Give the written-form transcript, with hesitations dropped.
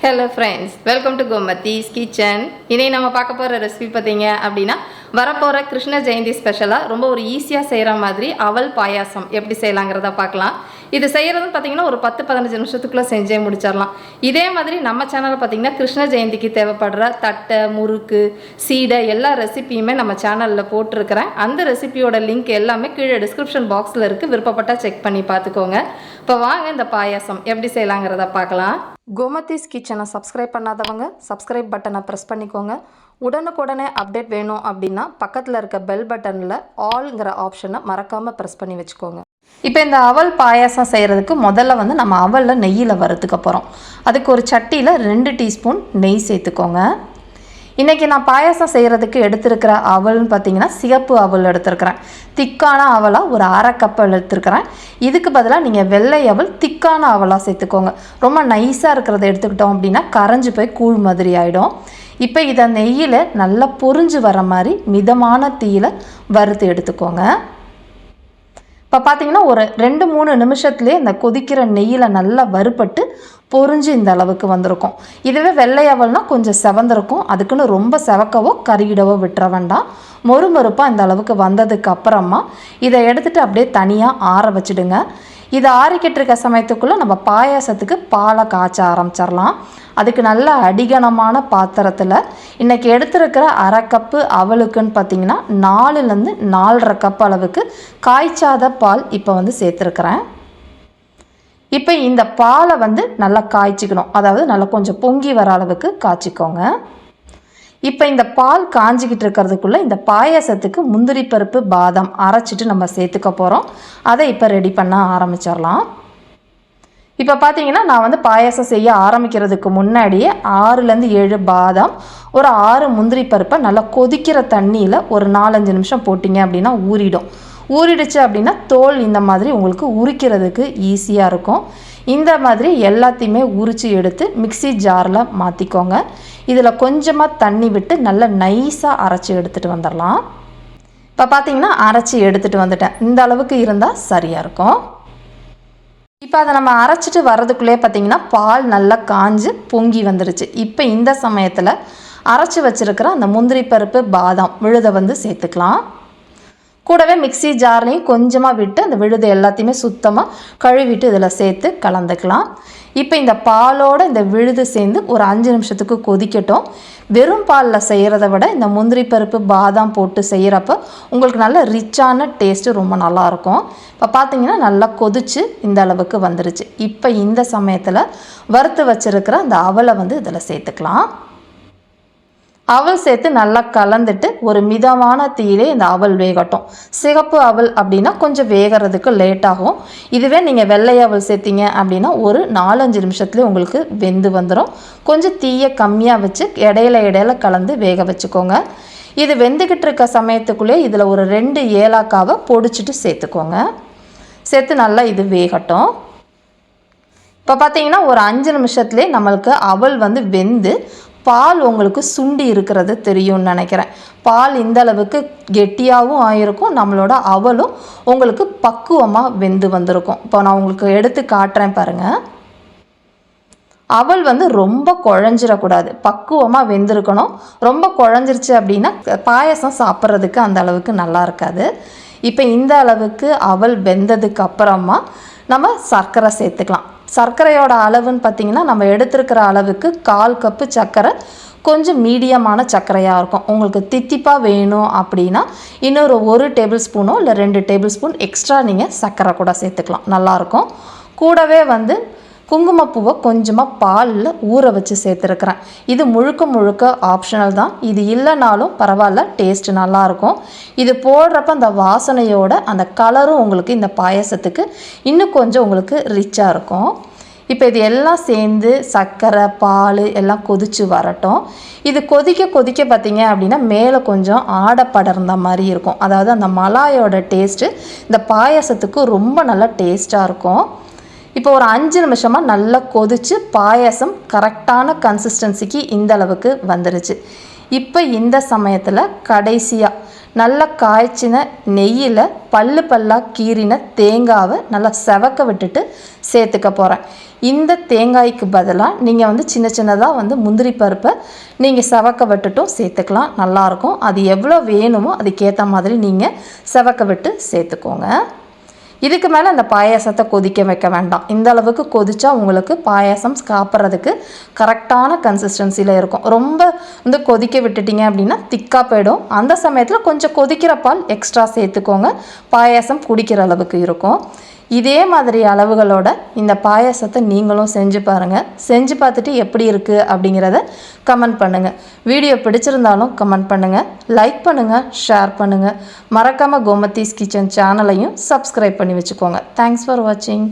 Hello friends, welcome to Gomathi's kitchen. இனி நம்ம பார்க்க போற ரெசிபி பாத்தீங்க அப்படினா வரப்போற கிருஷ்ண ஜெயந்தி ஸ்பெஷலா ரொம்ப ஒரு ஈஸியா செய்யற மாதிரி அவல் பாயாசம் எப்படி செய்யலாம்ங்கறத பார்க்கலாம். இது செய்யறது பாத்தீங்கன்னா ஒரு 10-15 நிமிஷத்துக்குள்ள செஞ்சே முடிச்சிரலாம். இதே மாதிரி நம்ம சேனல்ல பாத்தீங்கன்னா கிருஷ்ண ஜெயந்திக்கு தேவைப்படுற தட்டை, முறுக்கு, சீடை எல்லா ரெசிபியுமே நம்ம சேனல்ல போட்டுருக்கேன். அந்த ரெசிபியோட லிங்க் எல்லாமே கீழே டிஸ்கிரிப்ஷன் பாக்ஸ்ல இருக்கு. விருப்பப்பட்டா செக் பண்ணி பார்த்துக்கோங்க. இப்போ வாங்க இந்த பாயாசம் எப்படி செய்யலாம்ங்கறத பார்க்கலாம். கோமதிஸ் கிச்சனை சப்ஸ்கிரைப் பண்ணாதவங்க சப்ஸ்கிரைப் பட்டனை ப்ரெஸ் பண்ணிக்கோங்க. உடனுக்குடனே அப்டேட் வேணும் அப்படின்னா பக்கத்தில் இருக்க பெல் பட்டனில் ஆல்ங்கிற ஆப்ஷனை மறக்காமல் ப்ரெஸ் பண்ணி வச்சுக்கோங்க. இப்போ இந்த அவல் பாயாசம் செய்கிறதுக்கு முதல்ல நம்ம அவலில் நெய்யில் வறுத்துக்க போகிறோம். அதுக்கு ஒரு சட்டியில் 2 டீஸ்பூன் நெய் சேர்த்துக்கோங்க. இன்றைக்கி நான் பாயாசம் செய்கிறதுக்கு எடுத்துருக்கிற அவல்னு பார்த்தீங்கன்னா சிகப்பு அவல் எடுத்துருக்கிறேன். திக்கான அவலாக ஒரு 1/2 கப் எடுத்துருக்கிறேன். இதுக்கு பதிலாக நீங்கள் வெள்ளை அவல் திக்கான அவலாக சேர்த்துக்கோங்க. ரொம்ப நைஸாக இருக்கிறத எடுத்துக்கிட்டோம் அப்படின்னா கரைஞ்சி போய் கூழ் மாதிரி ஆகிடும். இப்போ இதை நெய்யில் நல்லா பொரிஞ்சு வர மாதிரி மிதமான தீயில் வறுத்து எடுத்துக்கோங்க. இப்போ பார்த்தீங்கன்னா ஒரு 2-3 நிமிஷத்துலேயே இந்த கொதிக்கிற நெய்யில் நல்லா வறுபட்டு பொரிஞ்சு இந்த அளவுக்கு வந்திருக்கும். இதுவே வெள்ளை அவல்னால் கொஞ்சம் செவந்திருக்கும். அதுக்குன்னு ரொம்ப செவக்கவோ கருகிடவோ விட்டுற வேண்டாம். மொறுமொறுப்பாக இந்த அளவுக்கு வந்ததுக்கு அப்புறமா இதை எடுத்துகிட்டு அப்படியே தனியாக ஆற வச்சுடுங்க. இதை ஆறிக்கிட்டு இருக்க சமயத்துக்குள்ளே நம்ம பாயாசத்துக்கு பாலை காய்ச்ச ஆரம்பிச்சிடலாம். அதுக்கு நல்ல அடிகனமான பாத்திரத்தில் இன்றைக்கி எடுத்துருக்கிற 1/2 கப்பு அவலுக்குன்னு பார்த்திங்கன்னா 4லேருந்து 4.5 கப் அளவுக்கு காய்ச்சாத பால் இப்போ சேர்த்துருக்குறேன். இப்போ இந்த பாலை நல்லா காய்ச்சிக்கணும். அதாவது நல்லா கொஞ்சம் பொங்கி வர அளவுக்கு காய்ச்சிக்கோங்க. இப்போ இந்த பால் காஞ்சிக்கிட்டு இருக்கிறதுக்குள்ளே இந்த பாயாசத்துக்கு முந்திரி பருப்பு, பாதாம் அரைச்சிட்டு நம்ம சேர்த்துக்க போகிறோம். அதை இப்போ ரெடி பண்ண ஆரம்பிச்சிடலாம். இப்போ பார்த்தீங்கன்னா நான் பாயாசம் செய்ய ஆரம்பிக்கிறதுக்கு முன்னாடியே 6லேருந்து 7 பாதாம், ஒரு 6 முந்திரி பருப்பை நல்லா கொதிக்கிற தண்ணியில் ஒரு 4-5 நிமிஷம் போட்டிங்க அப்படின்னா ஊறிடும். ஊறிடுச்சு அப்படின்னா தோல் இந்த மாதிரி உங்களுக்கு உரிக்கிறதுக்கு ஈஸியாக இருக்கும். இந்த மாதிரி எல்லாத்தையுமே உரித்து எடுத்து மிக்சி ஜாரில் மாற்றிக்கோங்க. இதில் கொஞ்சமாக தண்ணி விட்டு நல்லா நைஸாக அரைச்சி எடுத்துகிட்டு வந்துடலாம். இப்போ பார்த்தீங்கன்னா அரைச்சி எடுத்துகிட்டு வந்துட்டேன். இந்த அளவுக்கு இருந்தால் சரியாக இருக்கும். இப்போ அதை நம்ம அரைச்சிட்டு வர்றதுக்குள்ளே பார்த்திங்கன்னா பால் நல்லா காஞ்சு பொங்கி வந்துருச்சு. இப்போ இந்த சமயத்தில் அரைச்சி வச்சுருக்கிற அந்த முந்திரி பருப்பு, பாதாம் விழுதை சேர்த்துக்கலாம். கூடவே மிக்சி ஜார்லையும் கொஞ்சமாக விட்டு அந்த விழுதை எல்லாத்தையுமே சுத்தமாக கழுவிட்டு இதில் சேர்த்து கலந்துக்கலாம். இப்போ இந்த பாலோடு இந்த விழுது சேர்ந்து ஒரு 5 நிமிஷத்துக்கு கொதிக்கட்டும். வெறும் பாலில் செய்கிறத விட இந்த முந்திரி பருப்பு, பாதாம் போட்டு செய்கிறப்ப உங்களுக்கு நல்ல ரிச்சான டேஸ்ட்டு ரொம்ப நல்லாயிருக்கும். இப்போ பார்த்தீங்கன்னா நல்லா கொதிச்சு இந்த அளவுக்கு வந்துருச்சு. இப்போ இந்த சமயத்தில் வறுத்து வச்சுருக்கிற அந்த அவலை இதில் சேர்த்துக்கலாம். அவல் சேர்த்து நல்லா கலந்துட்டு ஒரு மிதமான தீயிலே இந்த அவல் வேகட்டும். சிகப்பு அவல் அப்படின்னா கொஞ்சம் வேகிறதுக்கு லேட் ஆகும். இதுவே நீங்கள் வெள்ளை அவல் சேர்த்திங்க அப்படின்னா ஒரு 4-5 நிமிஷத்துலேயே உங்களுக்கு வெந்து வந்துடும். கொஞ்சம் தீயை கம்மியாக வச்சு இடையில கலந்து வேக வச்சுக்கோங்க. இது வெந்துக்கிட்டு இருக்க சமயத்துக்குள்ளே இதில் ஒரு 2 ஏலக்காவை பொடிச்சிட்டு சேர்த்துக்கோங்க. சேர்த்து நல்லா இது வேகட்டும். இப்போ பார்த்தீங்கன்னா ஒரு 5 நிமிஷத்துலேயே நம்மளுக்கு அவல் வெந்து பால் உங்களுக்கு சுண்டி இருக்கிறது தெரியும்னு நினைக்கிறேன். பால் இந்த அளவுக்கு கெட்டியாகவும் ஆகிருக்கும். நம்மளோட அவலும் உங்களுக்கு பக்குவமாக வெந்து வந்திருக்கும். இப்போ நான் உங்களுக்கு எடுத்து காட்டுறேன் பாருங்கள். அவல் ரொம்ப குழஞ்சிடக்கூடாது, பக்குவமாக வெந்திருக்கணும். ரொம்ப குழஞ்சிருச்சு அப்படின்னா பாயசம் சாப்பிட்றதுக்கு அந்த அளவுக்கு நல்லா இருக்காது. இப்போ இந்த அளவுக்கு அவல் வெந்ததுக்கு அப்புறமா நம்ம சர்க்கரை சேர்த்துக்கலாம். சர்க்கரையோட அளவுன்னு பார்த்திங்கன்னா நம்ம எடுத்துருக்கிற அளவுக்கு 1/4 கப்பு சர்க்கரை கொஞ்சம் மீடியமான சர்க்கரையாக இருக்கும். உங்களுக்கு தித்திப்பாக வேணும் அப்படின்னா இன்னொரு 1 டேபிள் ஸ்பூனோ இல்லை 2 டேபிள் ஸ்பூன் எக்ஸ்ட்ரா நீங்கள் சர்க்கரை கூட சேர்த்துக்கலாம், நல்லாயிருக்கும். கூடவே குங்குமப்பூவை கொஞ்சமாக பாலில் ஊற வச்சு சேர்த்துருக்குறேன். இது முழுக்க ஆப்ஷனல் தான். இது இல்லைனாலும் பரவாயில்ல, டேஸ்ட்டு நல்லாயிருக்கும். இது போடுறப்ப அந்த வாசனையோட அந்த கலரும் உங்களுக்கு இந்த பாயசத்துக்கு இன்னும் கொஞ்சம் உங்களுக்கு ரிச்சாக இருக்கும். இப்போ இது எல்லாம் சேர்ந்து சர்க்கரை, பால் எல்லாம் கொதித்து வரட்டும். இது கொதிக்க பார்த்திங்க அப்படின்னா மேலே கொஞ்சம் ஆடை படர்ந்த மாதிரி இருக்கும். அதாவது அந்த மலாயோட டேஸ்ட்டு இந்த பாயசத்துக்கு ரொம்ப நல்லா டேஸ்ட்டாக இருக்கும். இப்போ ஒரு 5 நிமிஷமாக நல்லா கொதித்து பாயசம் கரெக்டான கன்சிஸ்டன்சிக்கு இந்த அளவுக்கு வந்துருச்சு. இப்போ இந்த சமயத்தில் கடைசியாக நல்லா காய்ச்சின நெய்யில் பல்லு பல்லாக கீறின தேங்காவை நல்லா செவக்க விட்டுட்டு சேர்த்துக்க போகிறேன். இந்த தேங்காய்க்கு பதிலாக நீங்கள் வந்து சின்ன சின்னதாக வந்து முந்திரி பருப்பை நீங்கள் செவக்க விட்டுட்டும் சேர்த்துக்கலாம், நல்லாயிருக்கும். அது எவ்வளோ வேணுமோ அதுக்கேற்ற மாதிரி நீங்கள் செவக்க விட்டு சேர்த்துக்கோங்க. இதுக்கு மேலே அந்த பாயாசத்தை கொதிக்க வைக்க வேண்டாம். இந்த அளவுக்கு கொதிச்சா உங்களுக்கு பாயாசம் சாப்பிட்றதுக்கு கரெக்டான கன்சிஸ்டன்சியில் இருக்கும். ரொம்ப வந்து கொதிக்க விட்டுட்டிங்க அப்படின்னா திக்காக போயிடும். அந்த சமயத்தில் கொஞ்சம் கொதிக்கிற பால் எக்ஸ்ட்ரா சேர்த்துக்கோங்க, பாயாசம் குடிக்கிற அளவுக்கு இருக்கும். இதே மாதிரி அளவுகளோட இந்த பாயாசத்தை நீங்களும் செஞ்சு பாருங்கள். செஞ்சு பார்த்துட்டு எப்படி இருக்குது அப்படிங்கிறத கமெண்ட் பண்ணுங்கள். வீடியோ பிடிச்சிருந்தாலும் கமெண்ட் பண்ணுங்கள், லைக் பண்ணுங்கள், ஷேர் பண்ணுங்கள். மறக்காமல் கோமதிஸ் கிச்சன் சேனலையும் சப்ஸ்கிரைப் பண்ணி வச்சுக்கோங்க. தேங்க்ஸ் ஃபார் வாட்சிங்.